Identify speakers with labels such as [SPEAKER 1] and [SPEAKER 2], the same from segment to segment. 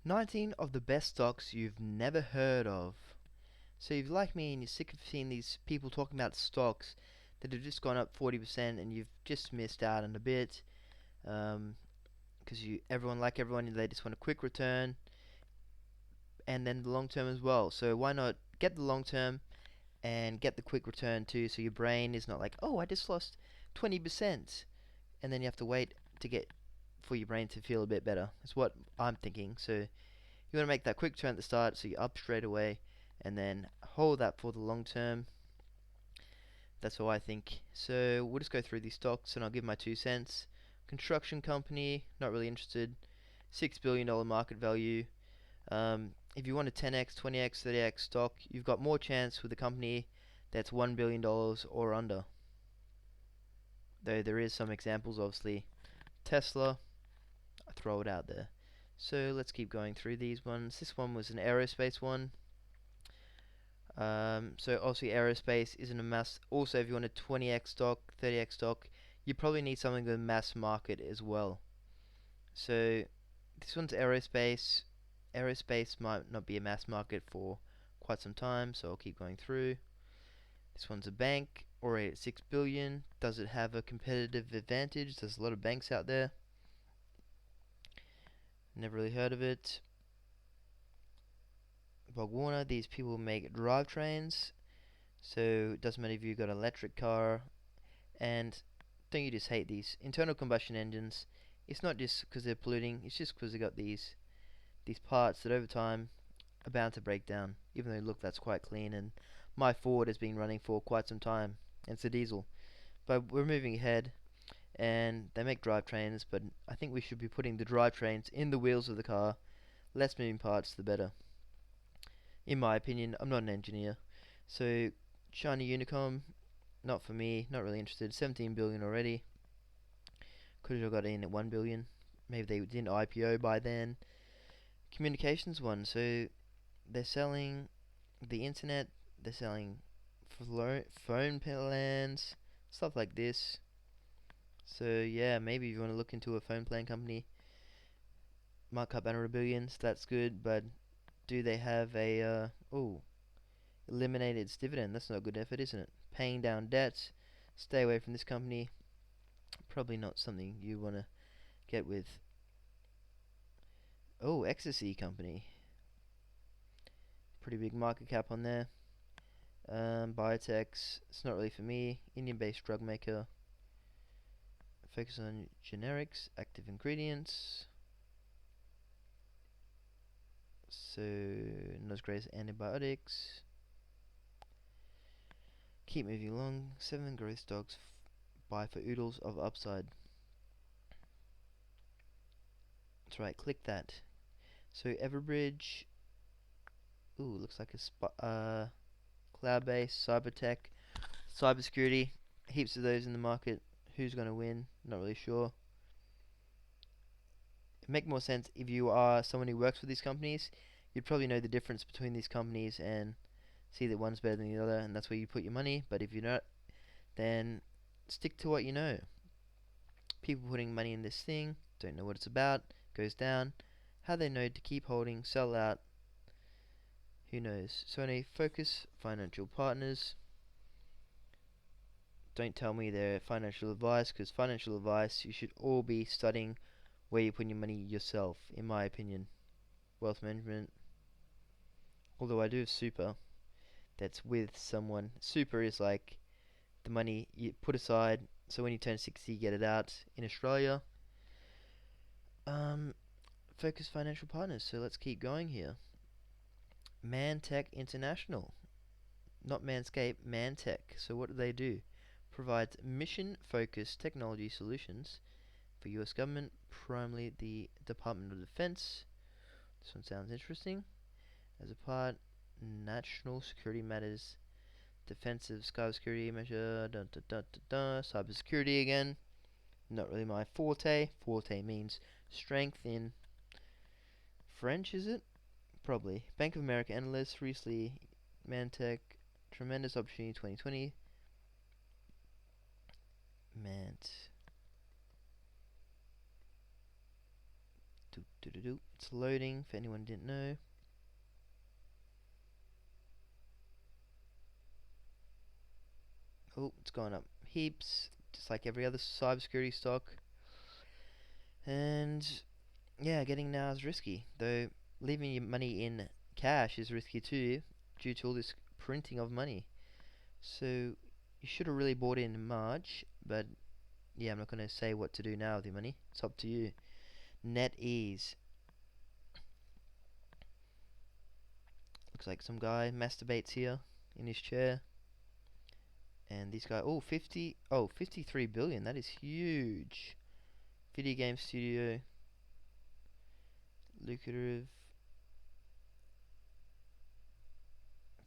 [SPEAKER 1] 19 of the best stocks you've never heard of. So if you're like me and you're sick of seeing these people talking about stocks that have just gone up 40% and you've just missed out on a bit, because everyone, they just want a quick return and then the long term as well. So why not get the long term and get the quick return too, so your brain is not like, oh, I just lost 20%, and then you have to wait to get for your brain to feel a bit better. That's what I'm thinking. So you want to make that quick turn at the start, so you're up straight away, and then hold that for the long term. That's what I think. So we'll just go through these stocks, and I'll give my 2 cents. Construction company, not really interested. $6 billion market value. If you want a 10x, 20x, 30x stock, you've got more chance with a company that's $1 billion or under. Though there is some examples, obviously. Tesla, I throw it out there. So let's keep going through these ones. This one was an aerospace one. So obviously aerospace isn't a mass. Also, if you want a 20x stock, 30x stock, you probably need something with mass market as well. So this one's aerospace. Aerospace might not be a mass market for quite some time, so I'll keep going through. This one's a bank, already at 6 billion. Does it have a competitive advantage? There's a lot of banks out there. Never really heard of it. BorgWarner, these people make drivetrains, so it doesn't matter if you've got an electric car. And don't you just hate these internal combustion engines? It's not just because they're polluting, it's just because they got these parts that over time are bound to break down. Even though look, that's quite clean, and my Ford has been running for quite some time, and it's a diesel. But we're moving ahead, and they make drivetrains, but I think we should be putting the drivetrains in the wheels of the car. Less moving parts, the better. In my opinion, I'm not an engineer. So China Unicom, not for me, not really interested. 17 billion already. Could have got in at 1 billion. Maybe they didn't IPO by then. Communications one, so they're selling the internet, they're selling phone plans, stuff like this. So yeah, maybe if you want to look into a phone plan company, markup under a billion, so that's good. But do they have a eliminated its dividend? That's not good effort, isn't it? Paying down debts. Stay away from this company. Probably not something you want to get with. Oh, Ecstasy company. Pretty big market cap on there. Biotechs, it's not really for me. Indian-based drug maker. Focus on generics, active ingredients. So, not as great as antibiotics. Keep moving along. 7 growth stocks. Buy for oodles of upside. That's right, click that. So, Everbridge. Ooh, looks like a cloud-based cyber tech, cybersecurity. Heaps of those in the market. Who's going to win? Not really sure. It'd make more sense if you are someone who works for these companies. You'd probably know the difference between these companies and see that one's better than the other, and that's where you put your money. But if you're not, then stick to what you know. People putting money in this thing don't know what it's about, goes down. How they know to keep holding, sell out, who knows? So anyway, Focus Financial Partners. Don't tell me they're financial advice, because financial advice, you should all be studying where you're putting your money yourself, in my opinion. Wealth management. Although I do have super, that's with someone. Super is like the money you put aside, so when you turn 60, you get it out in Australia. Um, Focus Financial Partners. So let's keep going here. Mantech International, not Manscaped, Mantech. So what do? Provides mission-focused technology solutions for U.S. government, primarily the Department of Defense. This one sounds interesting. As a part, national security matters, defensive cybersecurity measure, cybersecurity again. Not really my forte. Forte means strength in French, is it? Probably. Bank of America analyst recently, Mantech, tremendous opportunity 2020. Mant. It's loading for anyone who didn't know. Oh, it's gone up heaps, just like every other cybersecurity stock. And yeah, getting now is risky, though leaving your money in cash is risky too, due to all this printing of money. So you should have really bought in March, but yeah, I'm not going to say what to do now with your money. It's up to you. NetEase. Looks like some guy masturbates here in his chair. And this guy, oh, 53 billion. That is huge. Video game studio. Lucrative.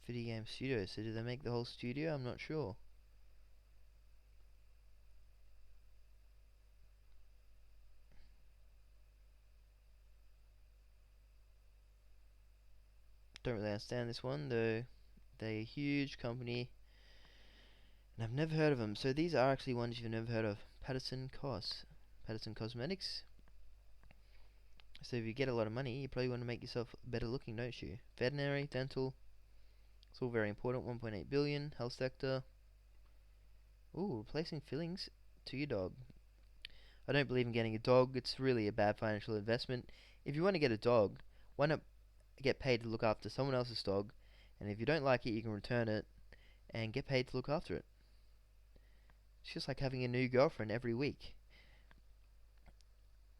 [SPEAKER 1] Video game studio. So did they make the whole studio? I'm not sure. Don't really understand this one, though. They're a huge company, and I've never heard of them. So these are actually ones you've never heard of. Patterson Cosmetics. So if you get a lot of money, you probably want to make yourself better looking, don't you? Veterinary, dental, it's all very important. 1.8 billion. Health sector. Ooh, replacing fillings to your dog. I don't believe in getting a dog. It's really a bad financial investment. If you want to get a dog, why not get paid to look after someone else's dog? And if you don't like it, you can return it and get paid to look after it. It's just like having a new girlfriend every week.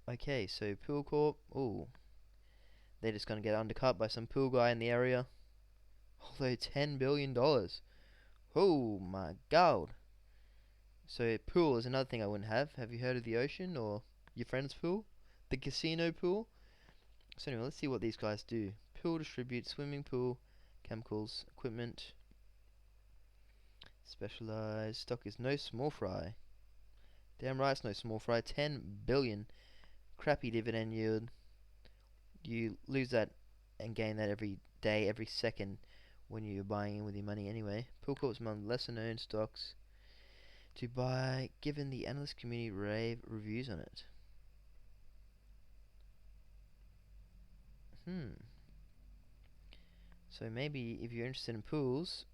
[SPEAKER 1] Okay, so Pool Corp. Ooh, they're just gonna get undercut by some pool guy in the area. Although $10 billion. Oh my god. So pool is another thing I wouldn't have. Have you heard of the ocean or your friend's pool? The casino pool? So anyway, let's see what these guys do. Pool distributes swimming pool, chemicals, equipment. Specialized stock is no small fry. Damn right it's no small fry. 10 billion. Crappy dividend yield. You lose that and gain that every day, every second when you're buying in with your money anyway. Pool Corp's among lesser known stocks to buy given the analyst community rave reviews on it. So maybe if you're interested in pools,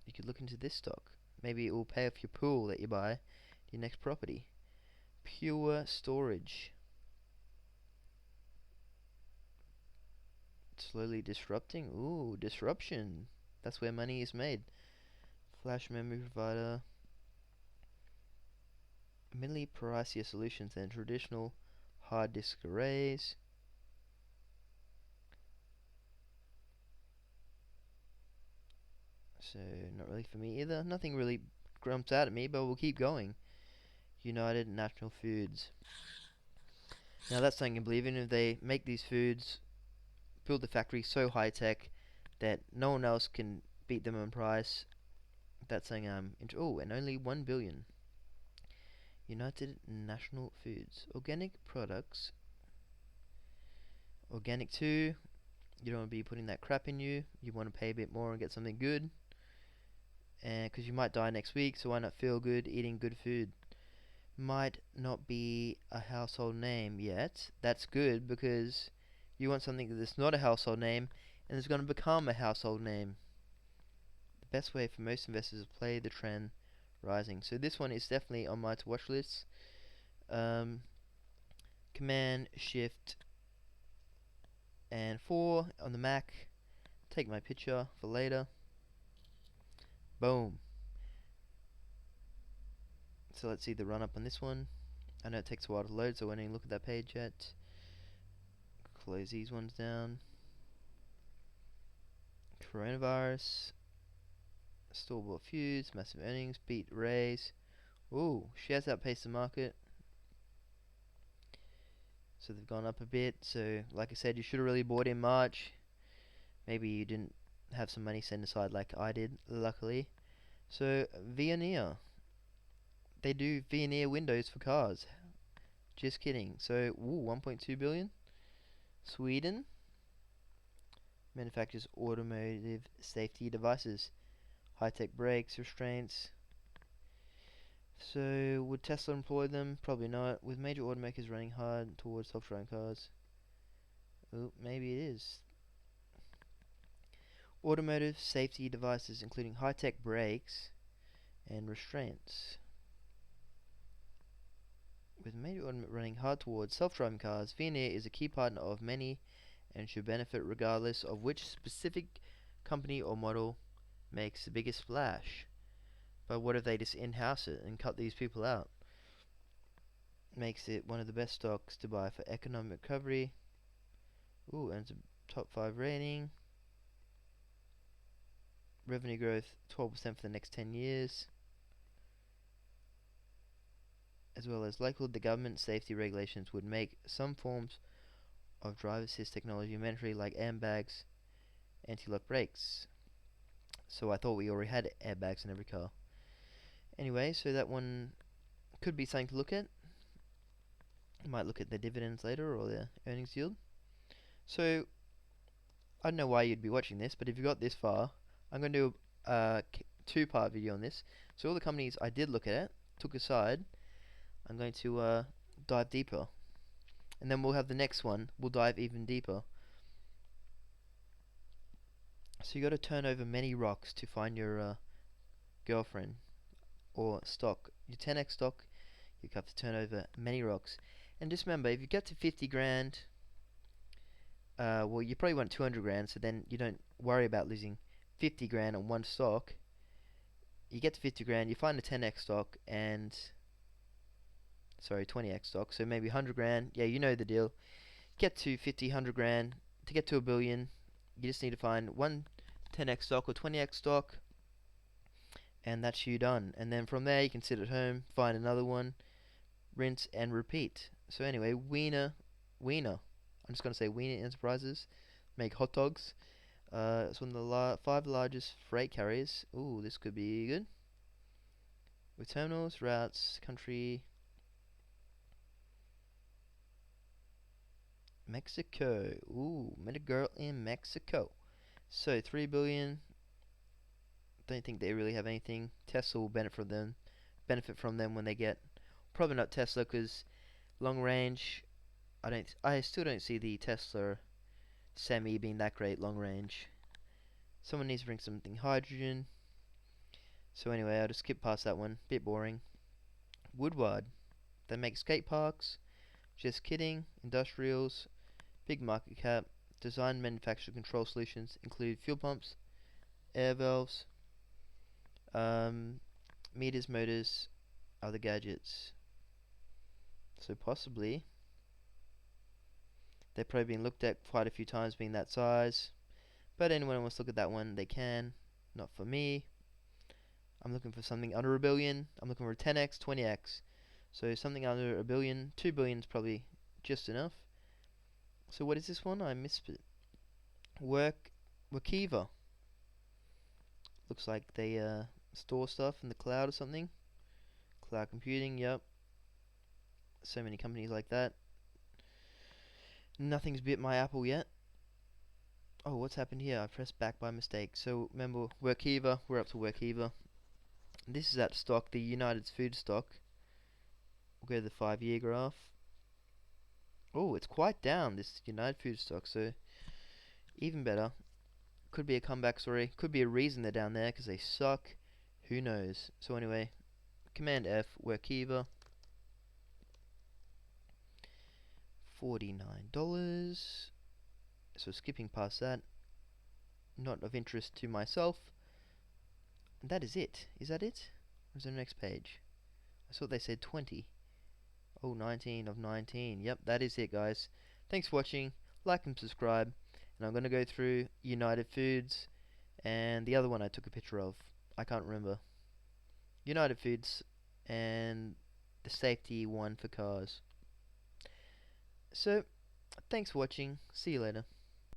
[SPEAKER 1] you could look into this stock. Maybe it will pay off your pool that you buy, your next property. Pure Storage. Slowly disrupting. Ooh, disruption. That's where money is made. Flash memory provider. Mainly pricier solutions than traditional hard disk arrays. So, not really for me either. Nothing really jumps out at me, but we'll keep going. United Natural Foods. Now that's something I can believe in. If they make these foods, build the factory so high tech that no one else can beat them in price, that's something I'm into. Oh, and only 1 billion. United National Foods. Organic products. Organic too. You don't want to be putting that crap in you. You want to pay a bit more and get something good. And because you might die next week, so why not feel good eating good food? Might not be a household name yet. That's good because you want something that's not a household name and is going to become a household name. The best way for most investors is to play the trend rising. So this one is definitely on my to watch list. Command Shift and 4 on the Mac. Take my picture for later. Boom. So let's see the run up on this one. I know it takes a while to load, so I won't even look at that page yet. Close these ones down. Coronavirus. Store-bought feuds. Massive earnings. Beat raise. Ooh, shares outpaced the market. So they've gone up a bit. So like I said, you should have really bought in March. Maybe you didn't have some money set aside like I did, luckily. So Veoneer. They do Veoneer windows for cars. Just kidding. So, ooh, 1.2 billion. Sweden manufactures automotive safety devices, high-tech brakes, restraints. So, would Tesla employ them? Probably not. With major automakers running hard towards self-driving cars. Oh, maybe it is. Automotive safety devices, including high-tech brakes and restraints. With major automotive running hard towards self-driving cars, Veoneer is a key partner of many and should benefit regardless of which specific company or model makes the biggest splash. But what if they just in-house it and cut these people out? Makes it one of the best stocks to buy for economic recovery. Ooh, and it's a top 5 rating. Revenue growth 12% for the next 10 years. As well as likelihood the government safety regulations would make some forms of driver assist technology mandatory, like airbags, anti-lock brakes. So I thought we already had airbags in every car. Anyway, so that one could be something to look at. Might look at the dividends later or the earnings yield. So I don't know why you'd be watching this, but if you got this far, I'm going to do a two-part video on this. So all the companies I did look at, took aside, I'm going to dive deeper. And then we'll have the next one, we'll dive even deeper. So you got to turn over many rocks to find your girlfriend or stock. Your 10x stock, you have to turn over many rocks. And just remember, if you get to 50 grand, well, you probably want 200 grand, so then you don't worry about losing 50 grand on one stock. You get to 50 grand, you find a 10x stock, and sorry, 20x stock, so maybe 100 grand. Yeah, you know the deal. Get to 50, 100 grand. To get to a billion, you just need to find one 10x stock or 20x stock, and that's you done. And then from there, you can sit at home, find another one, rinse and repeat. So anyway, Wiener. I'm just gonna say Wiener Enterprises make hot dogs. It's one of the 5 largest freight carriers. Ooh, this could be good. With terminals, routes, country, Mexico. Ooh, met a girl in Mexico. So 3 billion. Don't think they really have anything. Tesla will benefit from them when they get. Probably not Tesla, because long range. I still don't see the Tesla Semi being that great long range. Someone needs to bring something hydrogen. So anyway, I'll just skip past that one. Bit boring. Woodward. They make skate parks. Just kidding. Industrials. Big market cap. Design, manufacture, control solutions include fuel pumps, air valves, meters, motors, other gadgets. So possibly they've probably been looked at quite a few times being that size. But anyone who wants to look at that one, they can. Not for me. I'm looking for something under a billion. I'm looking for 10x, 20x. So something under a billion. 2 billion is probably just enough. So what is this one? I missed it. Workiva. Looks like they store stuff in the cloud or something. Cloud computing, yep. So many companies like that. Nothing's bit my apple yet. Oh, what's happened here? I pressed back by mistake. So remember, Workiva, we're up to Workiva. This is that stock, the United Food stock. We'll go to the 5-year graph. Oh, it's quite down, this United Food stock, so even better. Could be a comeback story. Could be a reason they're down there, because they suck. Who knows? So anyway, Command F, Workiva. $49. So skipping past that. Not of interest to myself. And that is it. Is that it? Or is there the next page? I thought they said 20. Oh, 19 of 19. Yep, that is it, guys. Thanks for watching. Like and subscribe. And I'm going to go through United Foods and the other one I took a picture of. I can't remember. United Foods and the safety one for cars. So, thanks for watching. See you later.